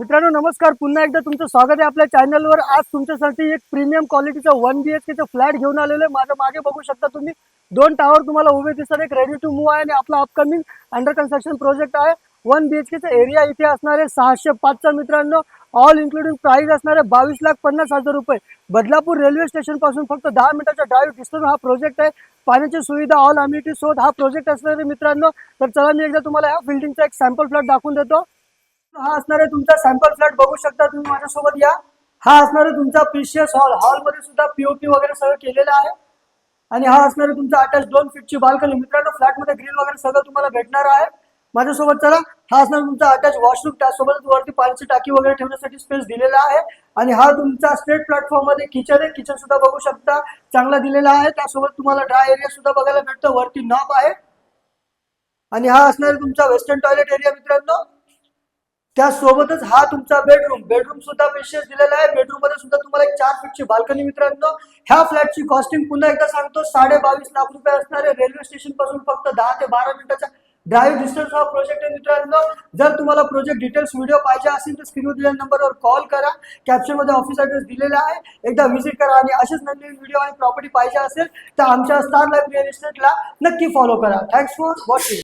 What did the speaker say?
मित्रांनो नमस्कार, पुन्हा एकदा तुमचं स्वागत आहे आपल्या चॅनलवर। आज तुमच्यासाठी एक प्रीमियम क्वालिटीचा 1 BHK चा फ्लॅट घेऊन आलेलो आहे। माझ्या मागे बघू शकता तुम्ही 2 टावर तुम्हाला उभे दिसतात। एक रेडी टू मूव आहे आणि आपला अपकमिंग अंडर कन्स्ट्रक्शन प्रोजेक्ट आहे। 1 BHK चा एरिया इथे असणार आहे 605 चा। मित्रांनो ऑल इन्क्लुडिंग प्राइस असणार आहे 22,50,000 रुपये। बदलापूर रेल्वे स्टेशन पासून फक्त 10 मिनिटाचा ड्राइव्ह डिस्टन्स हा प्रोजेक्ट आहे। पाण्याची सुविधा ऑल अम्युनिटी सोबत हा प्रोजेक्ट असणार आहे मित्रांनो। तर चला मी एकदा तुम्हाला या बिल्डिंगचा एक सॅम्पल फ्लॅट दाखवून देतो। हा असणार आहे तुमचा सॅम्पल फ्लॅट, बघू शकता तुम्ही माझ्यासोबत या। हा असणार आहे तुमचा प्रिशियस हॉल। हॉल मध्ये सुद्धा पीओपी वगैरे सगळं केलेलं आहे आणि हा असणार आहे तुमचा अटॅच 2 फीटची बाल्कनी। मित्रांनो फ्लॅट मध्ये ग्रिल वगैरे सगळं तुम्हाला भेटणार आहे माझ्यासोबत। चला, हा असणार तुमचा अटॅच वॉशरूम, त्यासोबत वरती पाण्याची टाकी वगैरे ठेवण्यासाठी स्पेस दिलेला आहे आणि हा तुमचा स्ट्रेट प्लॅटफॉर्म मध्ये किचन आहे। किचन सुद्धा बघू शकता चांगला दिलेला आहे। त्यासोबत तुम्हाला ड्राय एरिया सुद्धा बघायला भेटतो, वरती नॉब आहे आणि हा असणार तुमचा वेस्टर्न टॉयलेट एरिया मित्रांनो। त्यासोबतच हा तुमचा बेडरूम सुद्धा स्पेशियस दिलेला आहे। बेडरूम मध्ये सुद्धा तुम्हाला एक 4 फीटची बाल्कनी मित्रांनो। ह्या फ्लॅटची कॉस्टिंग पुन्हा एकदा सांगतो 22.5 लाख रुपये असणार आहे। रेल्वे स्टेशन पासून फक्त 10 ते 12 मिनिटाचा ड्राइव्ह डिस्टन्स हा प्रोजेक्ट आहे मित्रांनो। जर तुम्हाला प्रोजेक्ट डिटेल्स व्हिडिओ पाहिजे असेल तर स्क्रीनवर दिलेल्या नंबरवर कॉल करा। कॅप्शन मध्ये ऑफिस ऍड्रेस दिलेला आहे, एकदा व्हिजिट करा आणि असेच नवीन व्हिडिओ आणि प्रॉपर्टी पाहिजे असेल तर आमच्या स्टार लाईफ रिअल इस्टेटला नक्की फॉलो करा। Thanks for watching.